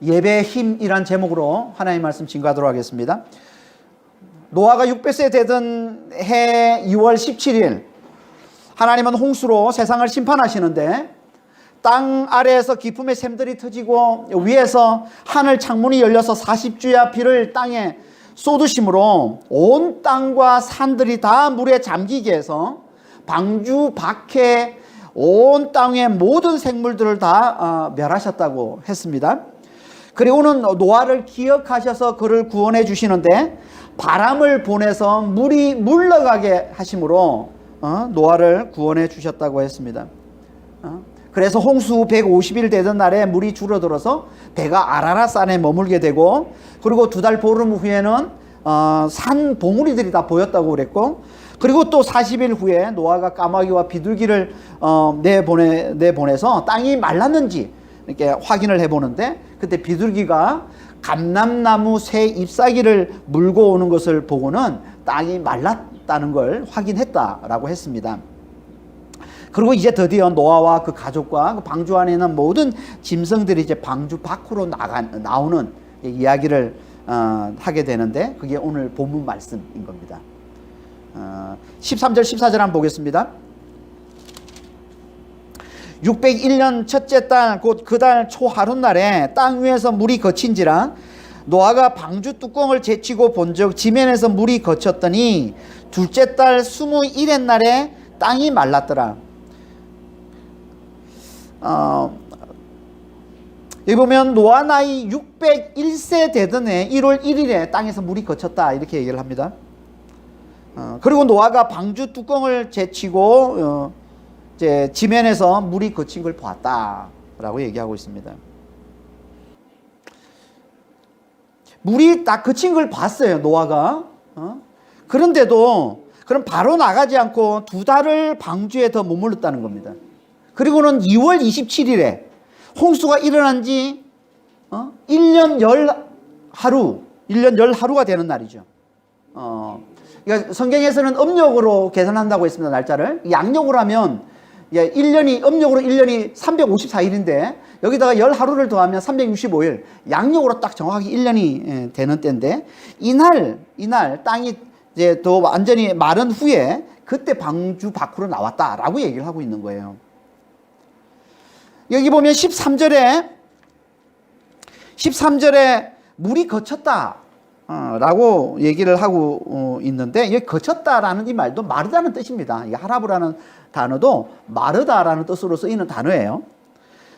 예배의 힘이란 제목으로 하나님 말씀 증거하도록 하겠습니다. 노아가 600세 되던 해 2월 17일 하나님은 홍수로 세상을 심판하시는데 땅 아래에서 기품의 샘들이 터지고 위에서 하늘 창문이 열려서 40주야 비를 땅에 쏟으심으로 온 땅과 산들이 다 물에 잠기게 해서 방주, 박해, 온 땅의 모든 생물들을 다 멸하셨다고 했습니다. 그리고는 노아를 기억하셔서 그를 구원해 주시는데 바람을 보내서 물이 물러가게 하심으로 노아를 구원해 주셨다고 했습니다. 그래서 홍수 150일 되던 날에 물이 줄어들어서 배가 아라랏 산에 머물게 되고, 그리고 2달 보름 후에는 산 봉우리들이 다 보였다고 그랬고, 그리고 또 40일 후에 노아가 까마귀와 비둘기를 내보내서 땅이 말랐는지 이렇게 확인을 해보는데, 그때 비둘기가 감람나무 새 잎사귀를 물고 오는 것을 보고는 땅이 말랐다는 걸 확인했다라고 했습니다. 그리고 이제 드디어 노아와 그 가족과 그 방주 안에 있는 모든 짐승들이 이제 방주 밖으로 나오는 이야기를 하게 되는데, 그게 오늘 본문 말씀인 겁니다. 13절 14절 한번 보겠습니다. 601년 첫째 달 곧 그 달 초하룻날에 땅 위에서 물이 거친지라 노아가 방주 뚜껑을 제치고 본즉 지면에서 물이 거쳤더니 둘째 달 21의 날에 땅이 말랐더라. 여기 보면 노아 나이 601세 되던 해 1월 1일에 땅에서 물이 거쳤다 이렇게 얘기를 합니다. 그리고 노아가 방주 뚜껑을 제치고 이제 지면에서 물이 거친 걸 보았다라고 얘기하고 있습니다. 물이 딱 거친 걸 봤어요, 노아가. 그런데도 그럼 바로 나가지 않고 2달을 방주에 더 머물렀다는 겁니다. 그리고는 2월 27일에 홍수가 일어난 지 1년 10하루가 되는 날이죠. 그러니까 성경에서는 음력으로 계산한다고 했습니다, 날짜를. 양력으로 하면 1년이, 음력으로 1년이 354일인데 여기다가 10하루를 더하면 365일, 양력으로 딱 정확하게 1년이 되는 때인데, 이날 땅이 이제 더 완전히 마른 후에 그때 방주 밖으로 나왔다라고 얘기를 하고 있는 거예요. 여기 보면 13절에 물이 거쳤다 라고 얘기를 하고 있는데, 여기 거쳤다라는 이 말도 마르다는 뜻입니다. 이 하라브라는 단어도 마르다라는 뜻으로 쓰이는 단어예요.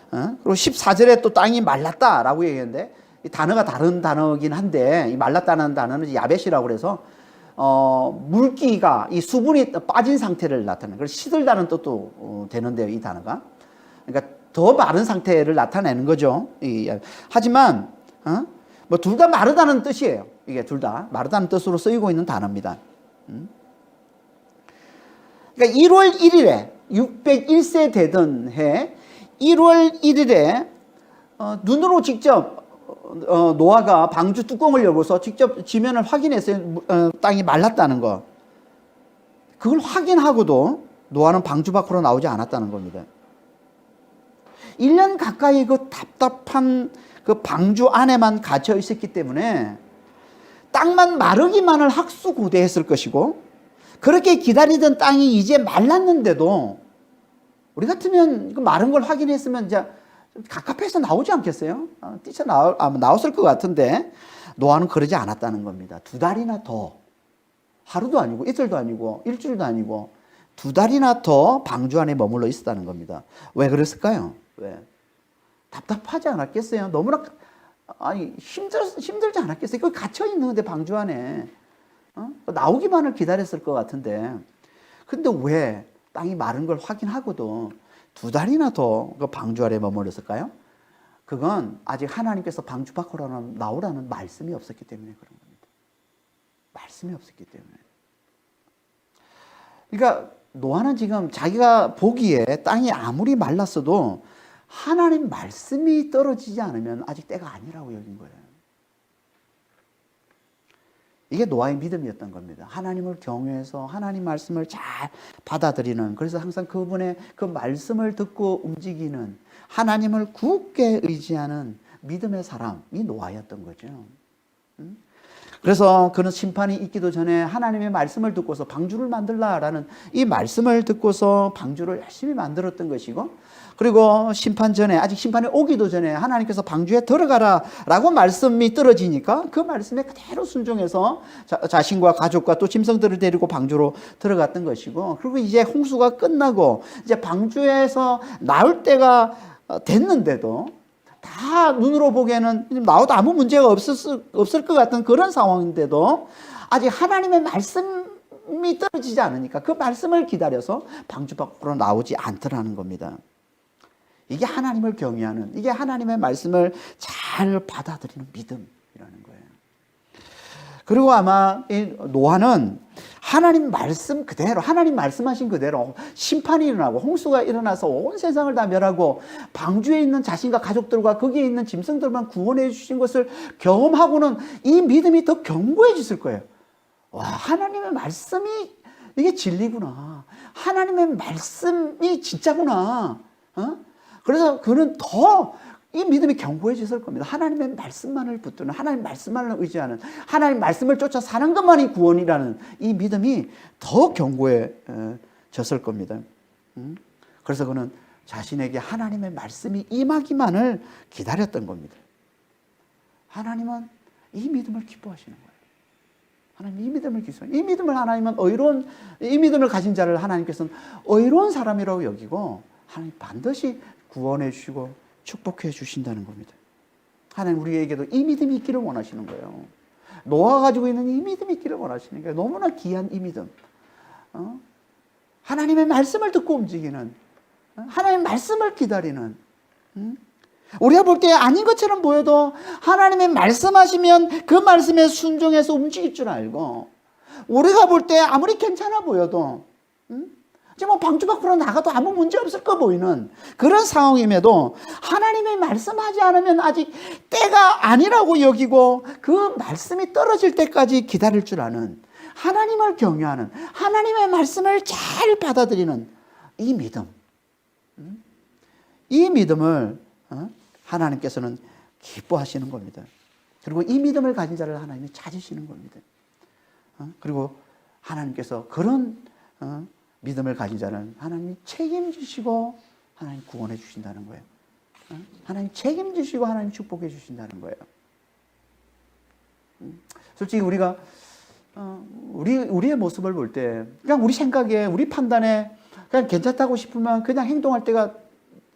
그리고 14절에 또 땅이 말랐다라고 얘기했는데, 이 단어가 다른 단어긴 한데, 이 말랐다는 단어는 야벳이라고 그래서 물기가, 이 수분이 빠진 상태를 나타내는, 그래서 시들다는 뜻도 되는데요, 이 단어가. 그러니까 더 마른 상태를 나타내는 거죠. 하지만 뭐 둘 다 마르다는 뜻이에요. 이게 둘 다 마르다는 뜻으로 쓰이고 있는 단어입니다. 그러니까 1월 1일에 601세 되던 해 1월 1일에 눈으로 직접 노아가 방주 뚜껑을 열고서 직접 지면을 확인했어요. 땅이 말랐다는 거. 그걸 확인하고도 노아는 방주 밖으로 나오지 않았다는 겁니다. 1년 가까이 그 답답한 그 방주 안에만 갇혀 있었기 때문에 땅만 마르기만을 학수고대했을 것이고, 그렇게 기다리던 땅이 이제 말랐는데도 우리 같으면 그 마른 걸 확인했으면 이제 갑갑해서 나오지 않겠어요? 나왔을 것 같은데 노아는 그러지 않았다는 겁니다. 2달이나 더, 하루도 아니고 이틀도 아니고 일주일도 아니고 2달이나 더 방주 안에 머물러 있었다는 겁니다. 왜 그랬을까요? 왜? 답답하지 않았겠어요? 너무나 힘들지 않았겠어요? 그 갇혀 있는데 방주 안에 나오기만을 기다렸을 것 같은데, 근데 왜 땅이 마른 걸 확인하고도 2달이나 더 그 방주 안에 머물렀을까요? 그건 아직 하나님께서 방주 밖으로 나오라는 말씀이 없었기 때문에 그런 겁니다. 말씀이 없었기 때문에. 그러니까 노아는 지금 자기가 보기에 땅이 아무리 말랐어도 하나님 말씀이 떨어지지 않으면 아직 때가 아니라고 여긴 거예요. 이게 노아의 믿음이었던 겁니다. 하나님을 경외해서 하나님 말씀을 잘 받아들이는, 그래서 항상 그분의 그 말씀을 듣고 움직이는, 하나님을 굳게 의지하는 믿음의 사람이 노아였던 거죠. 그래서 그는 심판이 있기도 전에 하나님의 말씀을 듣고서 방주를 만들라라는 이 말씀을 듣고서 방주를 열심히 만들었던 것이고, 그리고 심판 전에, 아직 심판이 오기도 전에 하나님께서 방주에 들어가라라고 말씀이 떨어지니까 그 말씀에 그대로 순종해서 자신과 가족과 또 짐승들을 데리고 방주로 들어갔던 것이고, 그리고 이제 홍수가 끝나고 이제 방주에서 나올 때가 됐는데도 다 눈으로 보기에는 나와도 아무 문제가 없을 것 같은 그런 상황인데도 아직 하나님의 말씀이 떨어지지 않으니까 그 말씀을 기다려서 방주 밖으로 나오지 않더라는 겁니다. 이게 하나님을 경외하는, 이게 하나님의 말씀을 잘 받아들이는 믿음이라는 거예요. 그리고 아마 이 노아는 하나님 말씀 그대로, 하나님 말씀하신 그대로 심판이 일어나고 홍수가 일어나서 온 세상을 다 멸하고 방주에 있는 자신과 가족들과 거기에 있는 짐승들만 구원해 주신 것을 경험하고는 이 믿음이 더 견고해졌을 거예요. 와, 하나님의 말씀이 이게 진리구나. 하나님의 말씀이 진짜구나. 그래서 그는 더 이 믿음이 견고해졌을 겁니다. 하나님의 말씀만을 붙드는, 하나님 말씀만을 의지하는, 하나님 말씀을 쫓아 사는 것만이 구원이라는 이 믿음이 더 견고해졌을 겁니다. 그래서 그는 자신에게 하나님의 말씀이 임하기만을 기다렸던 겁니다. 하나님은 이 믿음을 기뻐하시는 거예요. 하나님 이 믿음을 기뻐하시는 거예요. 이 믿음을 하나님은 이 믿음을 가진 자를 하나님께서는 의로운 사람이라고 여기고 하나님 반드시 구원해 주시고 축복해 주신다는 겁니다. 하나님 우리에게도 이 믿음이 있기를 원하시는 거예요. 노아가 가지고 있는 이 믿음이 있기를 원하시는 거예요. 너무나 귀한 이 믿음. 하나님의 말씀을 듣고 움직이는, 하나님의 말씀을 기다리는, 우리가 볼 때 아닌 것처럼 보여도 하나님의 말씀하시면 그 말씀에 순종해서 움직일 줄 알고, 우리가 볼 때 아무리 괜찮아 보여도 이제 뭐 방주 밖으로 나가도 아무 문제 없을 거 보이는 그런 상황임에도 하나님의 말씀하지 않으면 아직 때가 아니라고 여기고 그 말씀이 떨어질 때까지 기다릴 줄 아는, 하나님을 경외하는, 하나님의 말씀을 잘 받아들이는 이 믿음, 이 믿음을 하나님께서는 기뻐하시는 겁니다. 그리고 이 믿음을 가진 자를 하나님이 찾으시는 겁니다. 그리고 하나님께서 그런 믿음을 가진 자는 하나님이 책임지시고 하나님 구원해 주신다는 거예요. 하나님 책임지시고 하나님 축복해 주신다는 거예요. 솔직히 우리가 우리의 모습을 볼 때 그냥 우리 생각에, 우리 판단에 그냥 괜찮다고 싶으면 그냥 행동할 때가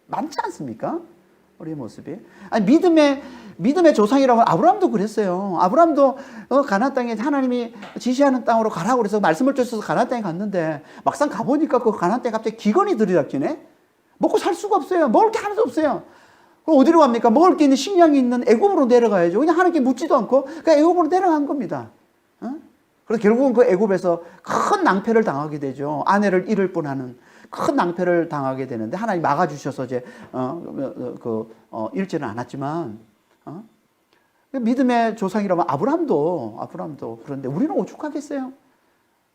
많지 않습니까? 우리의 모습이. 아니, 믿음의 조상이라고 아브라함도 그랬어요. 아브라함도 가나안 땅에 하나님이 지시하는 땅으로 가라고 그래서 말씀을 쫓아서 가나안 땅에 갔는데 막상 가보니까 그 가나안 땅에 갑자기 기근이 들이닥치네. 먹고 살 수가 없어요. 먹을 게 하나도 없어요. 그럼 어디로 갑니까? 먹을 게 있는 식량이 있는 애굽으로 내려가야죠. 그냥 하나님께 묻지도 않고 그냥 애굽으로 내려간 겁니다. 그래서 결국은 그 애굽에서 큰 낭패를 당하게 되죠. 아내를 잃을 뻔하는 큰 낭패를 당하게 되는데 하나님 막아주셔서 이제 잃지는 않았지만 믿음의 조상이라면 아브라함도 그런데 우리는 오죽하겠어요?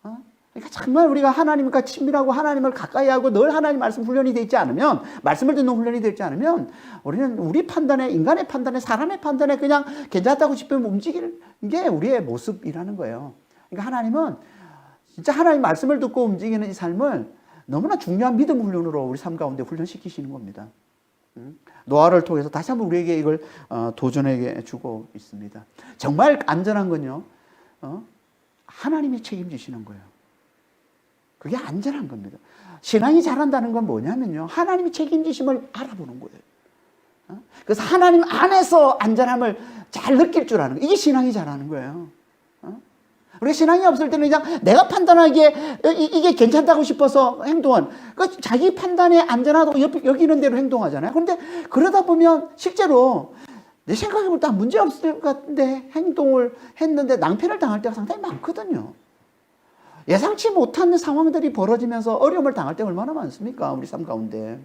그러니까 정말 우리가 하나님과 친밀하고 하나님을 가까이하고 늘 하나님 말씀 훈련이 되어 있지 않으면, 말씀을 듣는 훈련이 되어 있지 않으면 우리는 우리 판단에, 인간의 판단에, 사람의 판단에 그냥 괜찮다고 싶으면 움직이는 게 우리의 모습이라는 거예요. 그러니까 하나님은 진짜 하나님 말씀을 듣고 움직이는 이 삶을 너무나 중요한 믿음 훈련으로 우리 삶 가운데 훈련시키시는 겁니다. 노아를 통해서 다시 한번 우리에게 이걸 도전해 주고 있습니다. 정말 안전한 건요, 하나님이 책임지시는 거예요. 그게 안전한 겁니다. 신앙이 잘한다는 건 뭐냐면요, 하나님이 책임지심을 알아보는 거예요. 그래서 하나님 안에서 안전함을 잘 느낄 줄 아는 거예요. 이게 신앙이 잘하는 거예요. 우리 신앙이 없을 때는 그냥 내가 판단하기에 이게 괜찮다고 싶어서 행동한, 그러니까 자기 판단에 안전하다고 여기는 대로 행동하잖아요. 그런데 그러다 보면 실제로 내 생각해 볼 때 문제 없을 것 같은데 행동을 했는데 낭패를 당할 때가 상당히 많거든요. 예상치 못한 상황들이 벌어지면서 어려움을 당할 때 얼마나 많습니까? 우리 삶 가운데.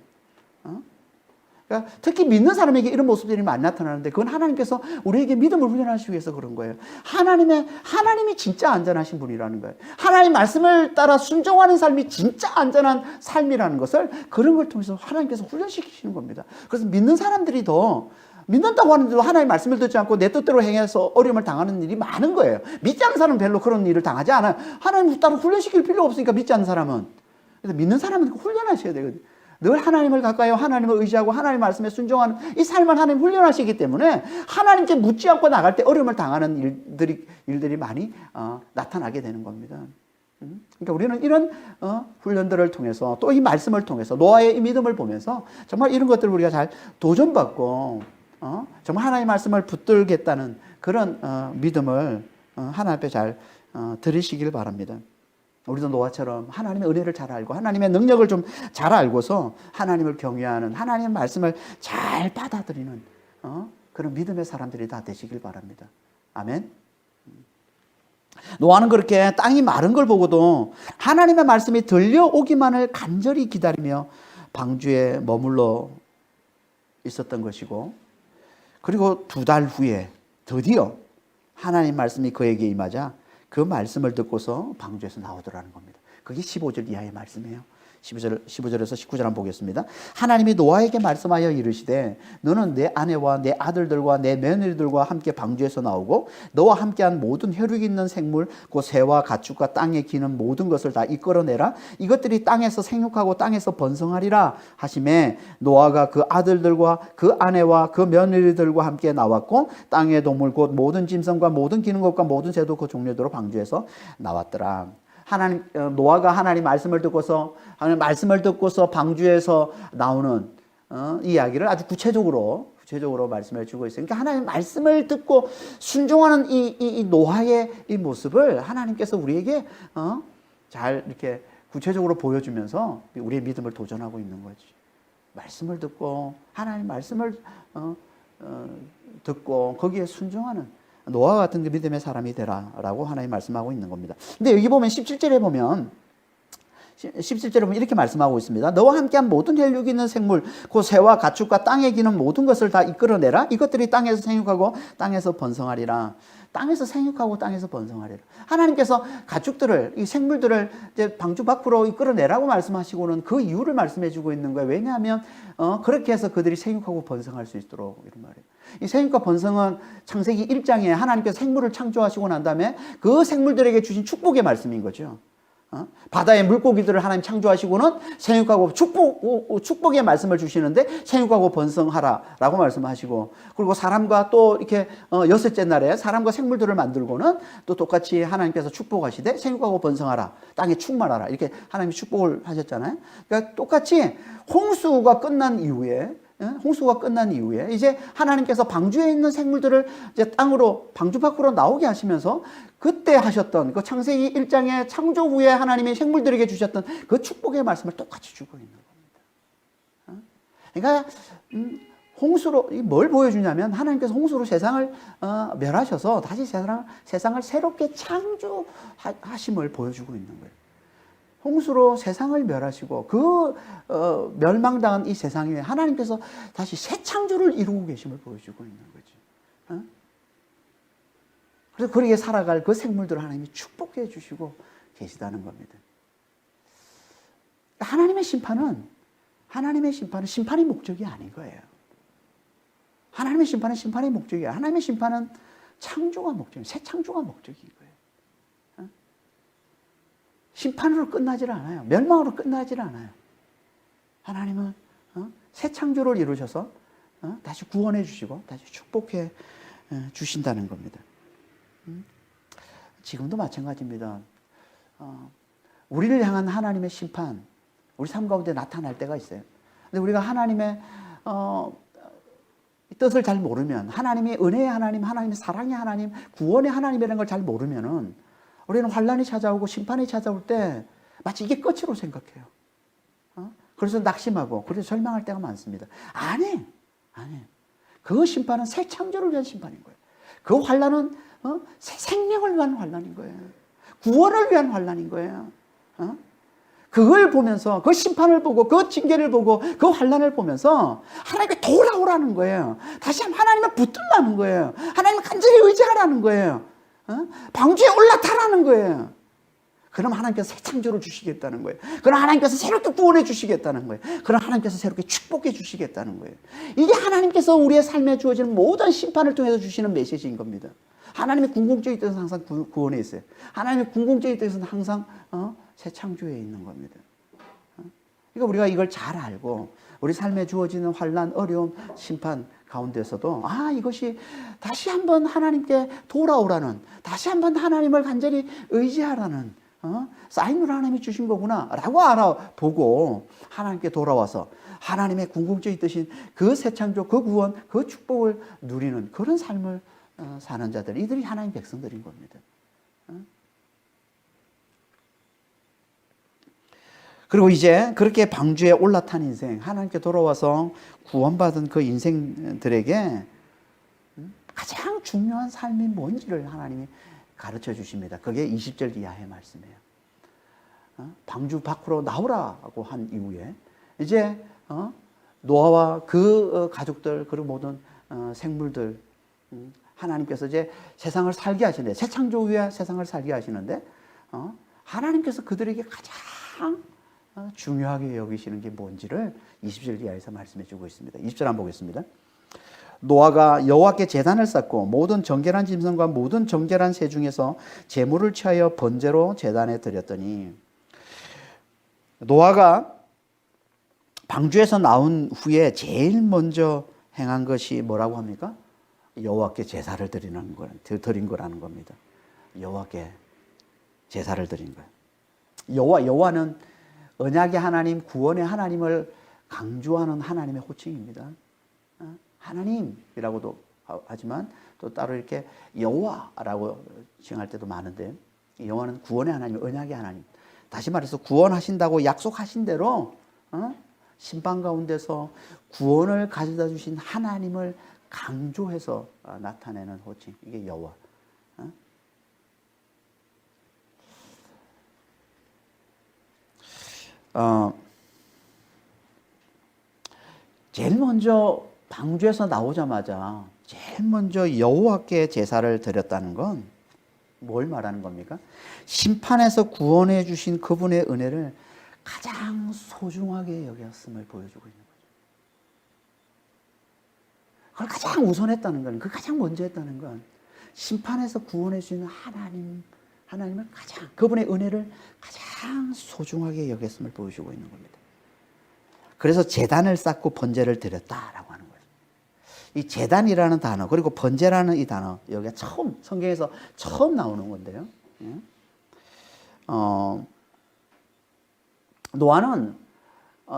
그러니까 특히 믿는 사람에게 이런 모습들이 많이 나타나는데 그건 하나님께서 우리에게 믿음을 훈련하시기 위해서 그런 거예요. 하나님이 진짜 안전하신 분이라는 거예요. 하나님 말씀을 따라 순종하는 삶이 진짜 안전한 삶이라는 것을 그런 걸 통해서 하나님께서 훈련시키시는 겁니다. 그래서 믿는 사람들이 더 믿는다고 하는데도 하나님의 말씀을 듣지 않고 내 뜻대로 행해서 어려움을 당하는 일이 많은 거예요. 믿지 않는 사람은 별로 그런 일을 당하지 않아요. 하나님 따로 훈련시킬 필요 없으니까 믿지 않는 사람은. 그래서 믿는 사람은 훈련하셔야 되거든요. 늘 하나님을 가까이 하고 하나님을 의지하고 하나님 말씀에 순종하는 이 삶을 하나님 훈련하시기 때문에 하나님께 묻지 않고 나갈 때 어려움을 당하는 일들이 많이 나타나게 되는 겁니다. 그러니까 우리는 이런 훈련들을 통해서 또 이 말씀을 통해서 노아의 이 믿음을 보면서 정말 이런 것들을 우리가 잘 도전받고 정말 하나님의 말씀을 붙들겠다는 그런 믿음을 하나님 앞에 잘 드리시길 바랍니다. 우리도 노아처럼 하나님의 은혜를 잘 알고 하나님의 능력을 좀 잘 알고서 하나님을 경외하는 하나님의 말씀을 잘 받아들이는 그런 믿음의 사람들이 다 되시길 바랍니다. 아멘. 노아는 그렇게 땅이 마른 걸 보고도 하나님의 말씀이 들려오기만을 간절히 기다리며 방주에 머물러 있었던 것이고, 그리고 2달 후에 드디어 하나님 말씀이 그에게 임하자 그 말씀을 듣고서 방주에서 나오더라는 겁니다. 그게 15절 이하의 말씀이에요. 15절에서 19절 한번 보겠습니다. 하나님이 노아에게 말씀하여 이르시되 너는 내 아내와 내 아들들과 내 며느리들과 함께 방주에서 나오고 너와 함께한 모든 혈육 있는 생물 곧 새와 가축과 땅에 기는 모든 것을 다 이끌어내라. 이것들이 땅에서 생육하고 땅에서 번성하리라 하시매 노아가 그 아들들과 그 아내와 그 며느리들과 함께 나왔고 땅의 동물 곧 모든 짐승과 모든 기는 것과 모든 새도 그 종류대로 방주에서 나왔더라. 노아가 하나님 말씀을 듣고서 방주에서 나오는 이야기를 아주 구체적으로 말씀해 주고 있어요. 그러니까 하나님 말씀을 듣고 순종하는 이 노아의 이 모습을 하나님께서 우리에게 잘 이렇게 구체적으로 보여주면서 우리의 믿음을 도전하고 있는 거지. 말씀을 듣고 하나님 말씀을 듣고 거기에 순종하는 노아와 같은 그 믿음의 사람이 되라라고 하나님 말씀하고 있는 겁니다. 근데 여기 보면 17절에 보면 이렇게 말씀하고 있습니다. 너와 함께한 모든 혈육 있는 생물 곧 새와 가축과 땅에 기는 모든 것을 다 이끌어내라. 이것들이 땅에서 생육하고 땅에서 번성하리라. 땅에서 생육하고 땅에서 번성하리라. 하나님께서 가축들을, 이 생물들을 이제 방주 밖으로 이끌어내라고 말씀하시고는 그 이유를 말씀해 주고 있는 거예요. 왜냐하면 그렇게 해서 그들이 생육하고 번성할 수 있도록, 이런 말이에요. 이 생육과 번성은 창세기 1장에 하나님께서 생물을 창조하시고 난 다음에 그 생물들에게 주신 축복의 말씀인 거죠. 바다의 물고기들을 하나님 창조하시고는 생육하고 축복의 말씀을 주시는데 생육하고 번성하라라고 말씀하시고, 그리고 사람과 또 이렇게 6째 날에 사람과 생물들을 만들고는 또 똑같이 하나님께서 축복하시되 생육하고 번성하라, 땅에 충만하라, 이렇게 하나님이 축복을 하셨잖아요. 그러니까 똑같이 홍수가 끝난 이후에 이제 하나님께서 방주에 있는 생물들을 이제 땅으로, 방주 밖으로 나오게 하시면서 그때 하셨던 그 창세기 1장의 창조 후에 하나님이 생물들에게 주셨던 그 축복의 말씀을 똑같이 주고 있는 겁니다. 그러니까 홍수로 뭘 보여주냐면 하나님께서 홍수로 세상을 멸하셔서 다시 세상을 새롭게 창조하심을 보여주고 있는 거예요. 홍수로 세상을 멸하시고 그 멸망당한 이 세상 위에 하나님께서 다시 새 창조를 이루고 계심을 보여주고 있는 거죠. 그래서 그렇게 살아갈 그 생물들을 하나님이 축복해 주시고 계시다는 겁니다. 하나님의 심판은 심판이 목적이 아닌 거예요. 하나님의 심판은 심판의 목적이에요. 하나님의 심판은 창조가 목적이에요. 새 창조가 목적인 거예요. 심판으로 끝나질 않아요. 멸망으로 끝나질 않아요. 하나님은 새 창조를 이루셔서 다시 구원해 주시고 다시 축복해 주신다는 겁니다. 지금도 마찬가지입니다. 우리를 향한 하나님의 심판, 우리 삶 가운데 나타날 때가 있어요. 근데 우리가 하나님의 뜻을 잘 모르면, 하나님의 은혜의 하나님, 하나님의 사랑의 하나님, 구원의 하나님이라는 걸 잘 모르면은 우리는 환란이 찾아오고 심판이 찾아올 때 마치 이게 끝으로 생각해요. 그래서 낙심하고 그래서 절망할 때가 많습니다. 아니. 그 심판은 새 창조를 위한 심판인 거예요. 그 환란은 새 생명을 위한 환란인 거예요. 구원을 위한 환란인 거예요. 그걸 보면서, 그 심판을 보고, 그 징계를 보고, 그 환란을 보면서 하나님께 돌아오라는 거예요. 다시 한번 하나님을 붙들라는 거예요. 하나님을 간절히 의지하라는 거예요. 방주에 올라타라는 거예요. 그럼 하나님께서 새 창조를 주시겠다는 거예요. 그럼 하나님께서 새롭게 구원해 주시겠다는 거예요. 그럼 하나님께서 새롭게 축복해 주시겠다는 거예요. 이게 하나님께서 우리의 삶에 주어지는 모든 심판을 통해서 주시는 메시지인 겁니다. 하나님의 궁극적인 뜻은 항상 구원에 있어요. 하나님의 궁극적인 뜻은 항상 새 창조에 있는 겁니다. 그러니까 우리가 이걸 잘 알고 우리 삶에 주어지는 환난, 어려움, 심판 가운데서도 이것이 다시 한번 하나님께 돌아오라는, 다시 한번 하나님을 간절히 의지하라는 사인으로 하나님이 주신 거구나 라고 알아보고 하나님께 돌아와서 하나님의 궁극적인 뜻인 그 새 창조, 그 구원, 그 축복을 누리는 그런 삶을 사는 자들, 이들이 하나님 백성들인 겁니다. 그리고 이제 그렇게 방주에 올라탄 인생, 하나님께 돌아와서 구원받은 그 인생들에게 가장 중요한 삶이 뭔지를 하나님이 가르쳐 주십니다. 그게 20절 이하의 말씀이에요. 방주 밖으로 나오라고 한 이후에 이제 노아와 그 가족들, 그리고 모든 생물들, 하나님께서 이제 세상을 살게 하시는데, 새 창조 위에 세상을 살게 하시는데 하나님께서 그들에게 가장 중요하게 여기시는 게 뭔지를 20절 이하에서 말씀해 주고 있습니다. 20절 한번 보겠습니다. 노아가 여호와께 제단을 쌓고 모든 정결한 짐승과 모든 정결한 새 중에서 제물을 취하여 번제로 제단에 드렸더니, 노아가 방주에서 나온 후에 제일 먼저 행한 것이 뭐라고 합니까? 여호와께 제사를 드린 거라는 겁니다. 여호와께 제사를 드린 거예요. 여호와는 언약의 하나님, 구원의 하나님을 강조하는 하나님의 호칭입니다. 하나님이라고도 하지만 또 따로 이렇게 여호와라고 칭할 때도 많은데, 여호와는 구원의 하나님, 언약의 하나님. 다시 말해서 구원하신다고 약속하신 대로 심판 가운데서 구원을 가져다 주신 하나님을 강조해서 나타내는 호칭, 이게 여호와. 제일 먼저 방주에서 나오자마자 제일 먼저 여호와께 제사를 드렸다는 건 뭘 말하는 겁니까? 심판에서 구원해 주신 그분의 은혜를 가장 소중하게 여겼음을 보여주고 있는 거죠. 그걸 가장 우선했다는 건, 그 가장 먼저 했다는 건 심판에서 구원해 주시는 하나님을 가장, 그분의 은혜를 가장 소중하게 여겼음을 보여주고 있는 겁니다. 그래서 제단을 쌓고 번제를 드렸다라고 하는 거예요. 이 제단이라는 단어, 그리고 번제라는 이 단어, 여기가 성경에서 처음 나오는 건데요. 노아는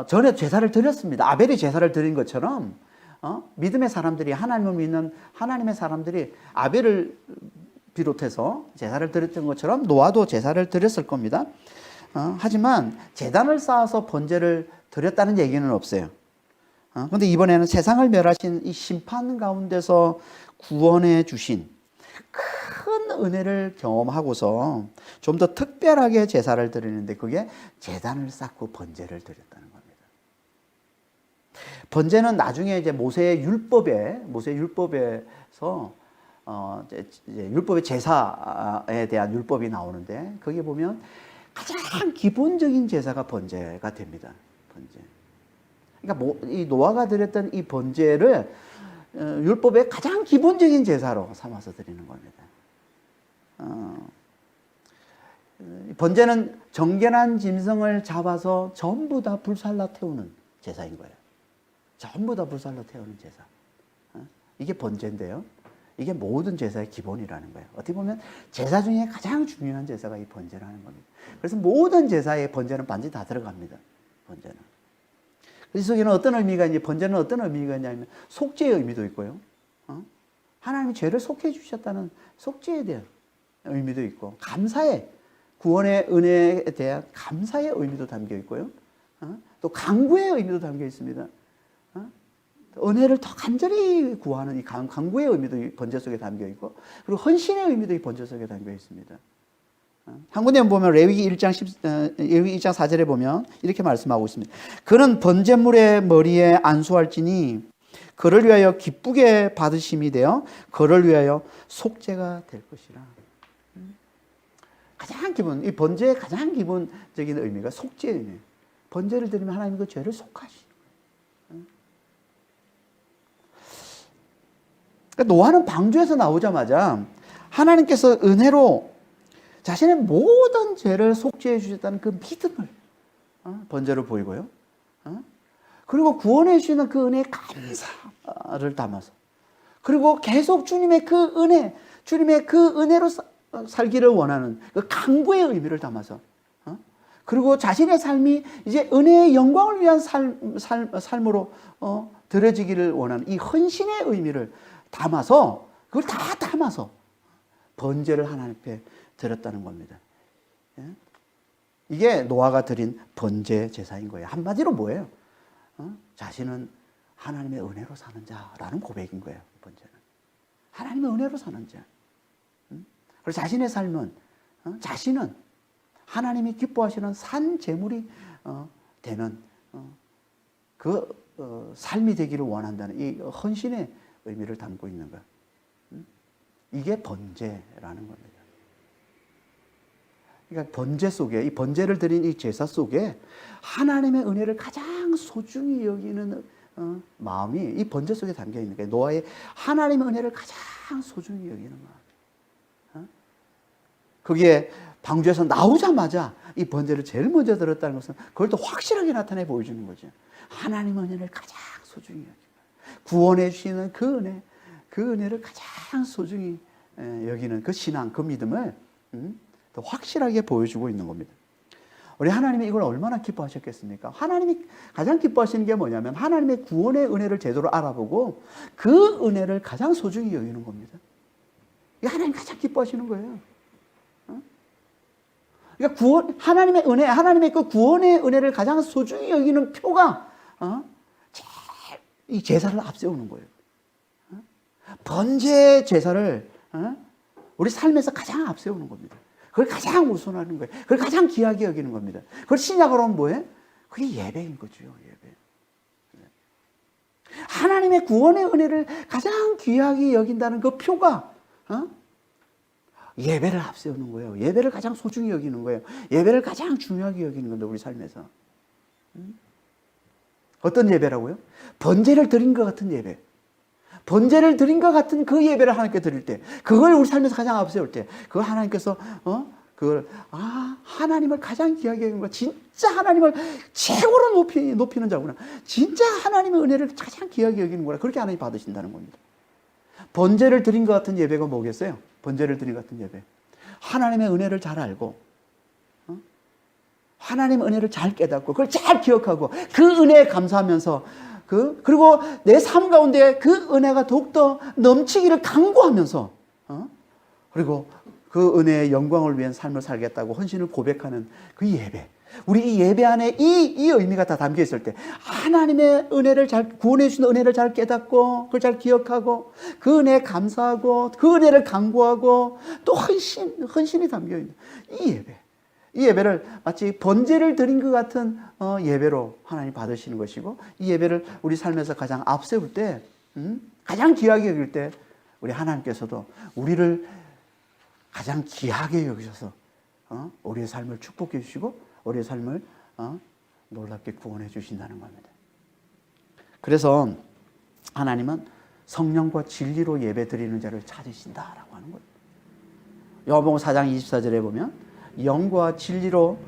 전에 제사를 드렸습니다. 아벨이 제사를 드린 것처럼 믿음의 사람들이, 하나님을 믿는 하나님의 사람들이 아벨을 비롯해서 제사를 드렸던 것처럼 노아도 제사를 드렸을 겁니다. 하지만 제단을 쌓아서 번제를 드렸다는 얘기는 없어요. 그런데 이번에는 세상을 멸하신 이 심판 가운데서 구원해 주신 큰 은혜를 경험하고서 좀 더 특별하게 제사를 드리는데, 그게 제단을 쌓고 번제를 드렸다는 겁니다. 번제는 나중에 이제 모세의 율법에서 이제 율법의 제사에 대한 율법이 나오는데, 거기 보면 가장 기본적인 제사가 번제가 됩니다. 번제. 그러니까 이 노아가 드렸던 이 번제를 율법의 가장 기본적인 제사로 삼아서 드리는 겁니다. 번제는 정결한 짐승을 잡아서 전부 다 불살라 태우는 제사인 거예요. 전부 다 불살라 태우는 제사. 이게 번제인데요. 이게 모든 제사의 기본이라는 거예요. 어떻게 보면 제사 중에 가장 중요한 제사가 이 번제라는 겁니다. 그래서 모든 제사에 번제는 반드시 다 들어갑니다. 번제는. 그리스도교는 어떤 의미가 있냐, 번제는 어떤 의미가 있냐면 속죄의 의미도 있고요. 하나님이 죄를 속해 주셨다는 속죄에 대한 의미도 있고, 감사의, 구원의 은혜에 대한 감사의 의미도 담겨 있고요. 또 강구의 의미도 담겨 있습니다. 은혜를 더 간절히 구하는 이 강구의 의미도 이 번제 속에 담겨 있고, 그리고 헌신의 의미도 이 번제 속에 담겨 있습니다. 한 군데 보면 레위기 1장 4절에 보면 이렇게 말씀하고 있습니다. 그는 번제물의 머리에 안수할지니 그를 위하여 기쁘게 받으심이 되어 그를 위하여 속죄가 될 것이라. 가장 기본, 이 번제의 가장 기본적인 의미가 속죄의 의미예요. 번제를 드리면 하나님 그 죄를 속하시는 거예요. 그러니까 노아는 방주에서 나오자마자 하나님께서 은혜로 자신의 모든 죄를 속죄해 주셨다는 그 믿음을 번제로 보이고요. 그리고 구원해 주시는 그 은혜의 감사를 담아서, 그리고 계속 주님의 그 은혜, 주님의 그 은혜로 살기를 원하는 그 강구의 의미를 담아서, 그리고 자신의 삶이 이제 은혜의 영광을 위한 삶으로 드려지기를 원하는 이 헌신의 의미를 담아서, 그걸 다 담아서 번제를 하나님 앞에 드렸다는 겁니다. 이게 노아가 드린 번제 제사인 거예요. 한마디로 뭐예요? 자신은 하나님의 은혜로 사는 자라는 고백인 거예요. 번제는 하나님의 은혜로 사는 자. 그리고 자신의 삶은 자신은 하나님이 기뻐하시는 산 제물이 되는 그 삶이 되기를 원한다는 이 헌신의 의미를 담고 있는 것. 이게 번제라는 겁니다. 그러니까 번제 속에, 이 번제를 드린 이 제사 속에 하나님의 은혜를 가장 소중히 여기는 마음이 이 번제 속에 담겨 있는 거예요. 노아의 하나님의 은혜를 가장 소중히 여기는 마음. 그게 방주에서 나오자마자 이 번제를 제일 먼저 들었다는 것은 그걸 또 확실하게 나타내 보여주는 거죠. 하나님의 은혜를 가장 소중히 여기는, 구원해 주시는 그 은혜, 그 은혜를 가장 소중히 여기는 그 신앙, 그 믿음을 더 확실하게 보여주고 있는 겁니다. 우리 하나님이 이걸 얼마나 기뻐하셨겠습니까? 하나님이 가장 기뻐하시는 게 뭐냐면 하나님의 구원의 은혜를 제대로 알아보고 그 은혜를 가장 소중히 여기는 겁니다. 이게 하나님 가장 기뻐하시는 거예요. 그러니까 하나님의 은혜, 하나님의 그 구원의 은혜를 가장 소중히 여기는 표가 이 제사를 앞세우는 거예요. 번제 제사를 우리 삶에서 가장 앞세우는 겁니다. 그걸 가장 우선하는 거예요. 그걸 가장 귀하게 여기는 겁니다. 그걸 신약으로 하면 뭐예요? 그게 예배인 거죠. 예배. 하나님의 구원의 은혜를 가장 귀하게 여긴다는 그 표가 예배를 앞세우는 거예요. 예배를 가장 소중히 여기는 거예요. 예배를 가장 중요하게 여기는 건데, 우리 삶에서. 어떤 예배라고요? 번제를 드린 것 같은 예배. 번제를 드린 것 같은 그 예배를 하나님께 드릴 때, 그걸 우리 삶에서 가장 앞세울 때, 그걸 하나님께서 하나님을 가장 귀하게 여기는 거야. 진짜 하나님을 최고로 높이는 자구나. 진짜 하나님의 은혜를 가장 귀하게 여기는구나. 그렇게 하나님 받으신다는 겁니다. 번제를 드린 것 같은 예배가 뭐겠어요? 번제를 드린 것 같은 예배. 하나님의 은혜를 잘 알고, 하나님의 은혜를 잘 깨닫고, 그걸 잘 기억하고, 그 은혜에 감사하면서, 그리고 내 삶 가운데 그 은혜가 더욱더 넘치기를 간구하면서, 그리고 그 은혜의 영광을 위한 삶을 살겠다고 헌신을 고백하는 그 예배. 우리 이 예배 안에 이 의미가 다 담겨 있을 때, 하나님의 은혜를 구원해 주신 은혜를 잘 깨닫고, 그걸 잘 기억하고, 그 은혜에 감사하고, 그 은혜를 간구하고, 또 헌신이 담겨 있는 이 예배. 이 예배를 마치 번제를 드린 것 같은 예배로 하나님 받으시는 것이고, 이 예배를 우리 삶에서 가장 앞세울 때, 가장 귀하게 여길 때, 우리 하나님께서도 우리를 가장 귀하게 여기셔서 우리의 삶을 축복해 주시고, 우리의 삶을 놀랍게 구원해 주신다는 겁니다. 그래서 하나님은 성령과 진리로 예배 드리는 자를 찾으신다라고 하는 거예요. 요한복음 4장 24절에 보면 영과 진리로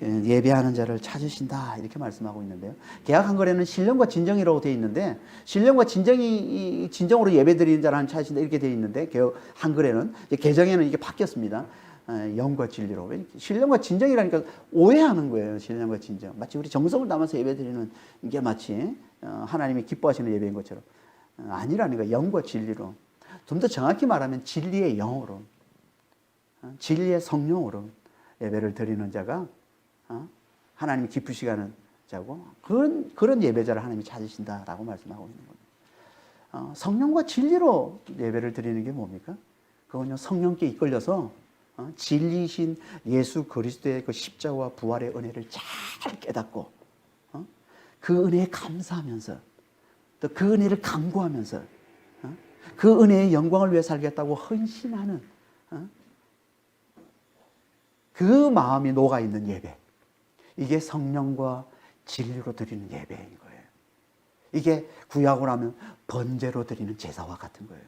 예배하는 자를 찾으신다 이렇게 말씀하고 있는데요. 개역 한글에는 신령과 진정이라고 되어 있는데, 신령과 진정이 진정으로 예배드리는 자를 찾으신다 이렇게 되어 있는데, 개역 한글에는 개정에는 이게 바뀌었습니다. 영과 진리로. 신령과 진정이라니까 오해하는 거예요. 신령과 진정. 마치 우리 정성을 담아서 예배드리는 게 마치 하나님이 기뻐하시는 예배인 것처럼 아니라는 거예요. 영과 진리로. 좀 더 정확히 말하면 진리의 영으로, 진리의 성령으로 예배를 드리는 자가 하나님이 기쁘시게 하는 자고, 그런 예배자를 하나님이 찾으신다라고 말씀하고 있는 겁니다. 성령과 진리로 예배를 드리는 게 뭡니까? 그건요, 성령께 이끌려서 진리신 예수 그리스도의 그 십자가와 부활의 은혜를 잘 깨닫고, 그 은혜에 감사하면서, 또 그 은혜를 간구하면서, 그 은혜의 영광을 위해 살겠다고 헌신하는 그 마음이 녹아 있는 예배. 이게 성령과 진리로 드리는 예배인 거예요. 이게 구약으로 하면 번제로 드리는 제사와 같은 거예요.